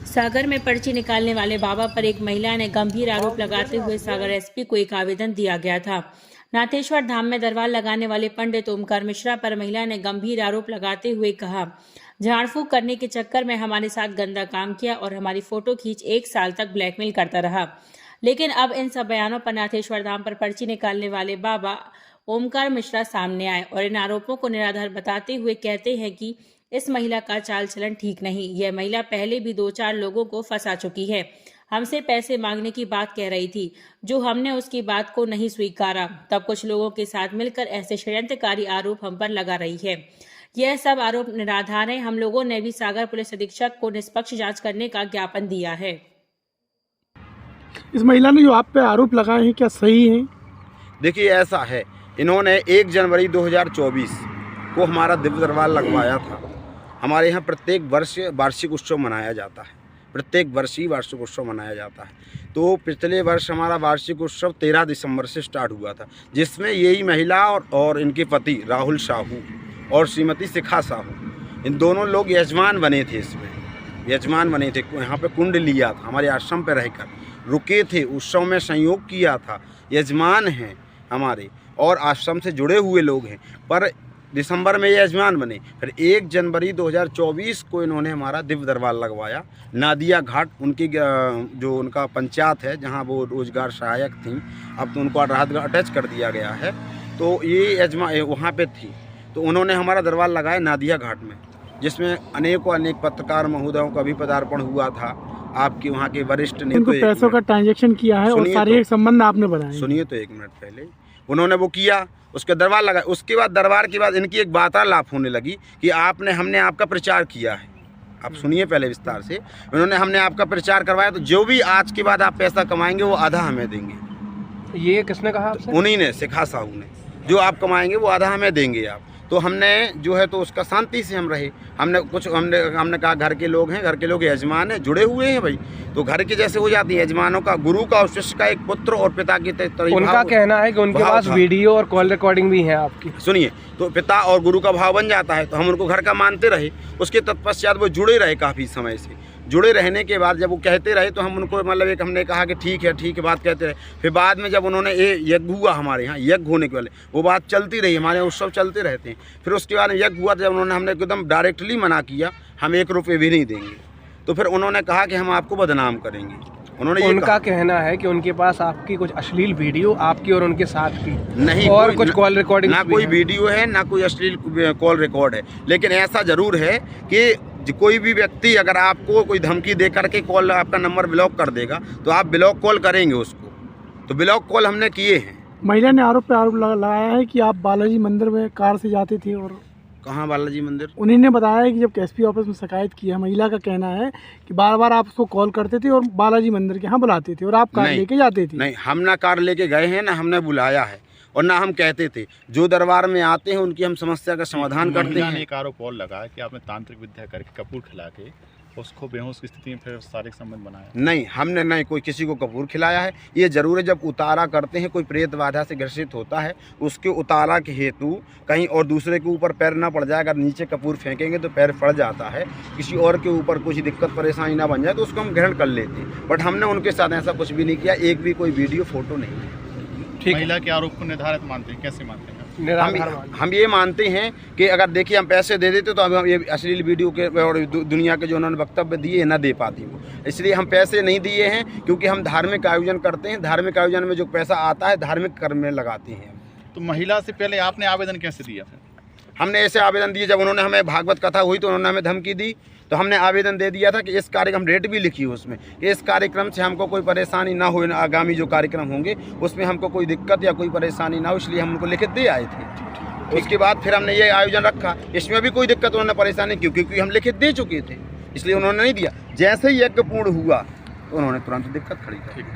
सागर में पर्ची निकालने वाले बाबा पर एक महिला ने गंभीर आरोप लगाते हुए सागर एसपी को एक आवेदन दिया गया था। नाथेश्वर धाम में दरबार लगाने वाले पंडित ओमकार मिश्रा पर महिला ने गंभीर आरोप लगाते हुए कहा, झाड़ फूक करने के चक्कर में हमारे साथ गंदा काम किया और हमारी फोटो खींच 1 साल तक ब्लैकमेल करता रहा। लेकिन अब इन सब बयानों पर नाथेश्वर धाम पर पर्ची निकालने वाले बाबा ओमकार मिश्रा सामने आए और इन आरोपों को निराधार बताते हुए कहते हैं कि इस महिला का चाल चलन ठीक नहीं। यह महिला पहले भी 2-4 लोगों को फंसा चुकी है। हमसे पैसे मांगने की बात कह रही थी, जो हमने उसकी बात को नहीं स्वीकारा। तब कुछ लोगों के साथ मिलकर ऐसे षड्यंत्रकारी आरोप हम पर लगा रही है। यह सब आरोप निराधार है। हम लोगों ने भी सागर पुलिस अधीक्षक को निष्पक्ष जांच करने का ज्ञापन दिया है। इस महिला ने जो आप पे आरोप लगाए हैं, क्या सही है? देखिए, ऐसा है, इन्होंने 1 जनवरी 2024 को हमारा दिव्य दरबार लगवाया था। हमारे यहाँ प्रत्येक वर्ष वार्षिक उत्सव मनाया जाता है, प्रत्येक वर्ष ही वार्षिक उत्सव मनाया जाता है। तो पिछले वर्ष हमारा वार्षिक उत्सव 13 दिसंबर से स्टार्ट हुआ था, जिसमें यही महिला और इनके पति राहुल साहू और श्रीमती शिखा साहू, इन दोनों लोग यजमान बने थे। इसमें यजमान बने थे, यहाँ पे कुंड लिया था, हमारे आश्रम पे रहकर रुके थे, उत्सव में सहयोग किया था, यजमान हैं हमारे और आश्रम से जुड़े हुए लोग हैं। पर दिसंबर में ये यजमान बने, फिर 1 जनवरी 2024 को इन्होंने हमारा दिव्य दरबार लगवाया। नादिया घाट उनकी जो उनका पंचायत है, जहां वो रोजगार सहायक थी, अब तो उनको राहत अटैच कर दिया गया है। तो ये यजमान वहाँ पे थी, तो उन्होंने हमारा दरबार लगाया नादिया घाट में, जिसमें अनेक पत्रकार महोदयों का भी पदार्पण हुआ था। आपके वहाँ के वरिष्ठ ने उनको पैसों का ट्रांजैक्शन किया है और शारीरिक संबंध आपने बनाए। सुनिए तो 1 मिनट पहले उन्होंने वो किया, उसके दरबार लगाया। उसके बाद दरबार के बाद इनकी एक वार्तालाप होने लगी कि हमने आपका प्रचार किया है। आप सुनिए पहले विस्तार से। उन्होंने हमने आपका प्रचार करवाया, तो जो भी आज के बाद आप पैसा कमाएंगे वो आधा हमें देंगे। ये किसने कहा आपसे? उन्हीं ने, शिखा साहू ने। जो आप कमाएंगे वो आधा हमें देंगे आप। तो हमने जो है तो उसका शांति से हम रहे। हमने कहा घर के लोग हैं, घर के लोग यजमान हैं, जुड़े हुए हैं भाई, तो घर के जैसे हो जाती है। यजमानों का, गुरु का और शिष्य का एक पुत्र और पिता की तरह उनका कहना है कि उनके पास वीडियो और कॉल रिकॉर्डिंग भी है आपकी। सुनिए, तो पिता और गुरु का भाव बन जाता है, तो हम उनको घर का मानते रहे। उसके तत्पश्चात वो जुड़े रहे, काफ़ी समय से जुड़े रहने के बाद जब वो कहते रहे तो हम उनको मतलब हमने कहा कि ठीक है बात कहते रहे। फिर बाद में जब उन्होंने यज्ञ हुआ, हमारे यहाँ यज्ञ होने के वाले, वो बात चलती रही, हमारे यहाँ उत्सव चलते रहते हैं। फिर उसके बाद यज्ञ हुआ, जब हमने एकदम डायरेक्टली मना किया, हम 1 रुपये भी नहीं देंगे। तो फिर उन्होंने कहा कि हम आपको बदनाम करेंगे। उनका कहना है कि उनके पास आपकी कुछ अश्लील वीडियो आपकी और उनके साथ की नहीं, और कुछ कॉल रिकॉर्डिंग, ना कोई वीडियो है ना कोई अश्लील कॉल रिकॉर्ड है। लेकिन ऐसा ज़रूर है कि कोई भी व्यक्ति अगर आपको कोई धमकी दे करके कॉल, आपका नंबर ब्लॉक कर देगा, तो आप ब्लॉक कॉल करेंगे उसको। तो ब्लॉक कॉल हमने किए हैं। महिला ने आरोप लगाया है कि आप बालाजी मंदिर में कार से जाते थे। और कहाँ बालाजी मंदिर? उन्हीं ने बताया है कि जब एसपी ऑफिस में शिकायत की है, महिला का कहना है कि बार आप उसको कॉल करते थे और बालाजी मंदिर के यहाँ बुलाते थे और आप कार लेके जाते थे। नहीं, हम ना कार लेके गए हैं, ना हमने बुलाया है और ना हम कहते थे। जो दरबार में आते हैं उनकी हम समस्या का समाधान करते हैं। एक आरोप और लगा कि आपने तांत्रिक विद्या करके कपूर खिला के उसको बेहोश की स्थिति में फिर शारीरिक संबंध बनाया। नहीं, हमने नहीं कोई किसी को कपूर खिलाया है। ये जरूर है, जब उतारा करते हैं, कोई प्रेत बाधा से ग्रसित होता है, उसके उतारा के हेतु कहीं और दूसरे के ऊपर पैर ना पड़ जाए। अगर नीचे कपूर फेंकेंगे तो पैर पड़ जाता है, किसी और के ऊपर कुछ दिक्कत परेशानी ना बन जाए, तो उसको हम ग्रहण कर लेते हैं। बट हमने उनके साथ ऐसा कुछ भी नहीं किया, एक भी कोई वीडियो फोटो नहीं है। महिला के आरोप को निर्धारित मानते हैं, कैसे मानते हैं? हम ये मानते हैं कि अगर देखिए हम पैसे दे देते तो हम ये अश्लील वीडियो के और दुनिया के जो उन्होंने वक्तव्य दिए ना दे पाती वो। इसलिए हम पैसे नहीं दिए हैं, क्योंकि हम धार्मिक आयोजन करते हैं। धार्मिक आयोजन में जो पैसा आता है धार्मिक कर्म में लगाते हैं। तो महिला से पहले आपने आवेदन कैसे दिया? हमने ऐसे आवेदन दिए, जब उन्होंने हमें भागवत कथा हुई तो उन्होंने हमें धमकी दी, तो हमने आवेदन दे दिया था कि इस कार्यक्रम, रेट भी लिखी उसमें, कि इस कार्यक्रम से हमको कोई परेशानी ना हो, आगामी जो कार्यक्रम होंगे उसमें हमको कोई दिक्कत या कोई परेशानी ना हो, इसलिए हम उनको लिखित दे आए थे। उसके बाद फिर हमने ये आयोजन रखा, इसमें भी कोई दिक्कत उन्होंने परेशानी क्योंकि हम लिखित दे चुके थे, इसलिए उन्होंने नहीं दिया। जैसे ही यज्ञ पूर्ण हुआ तो उन्होंने तुरंत दिक्कत खड़ी कर दी।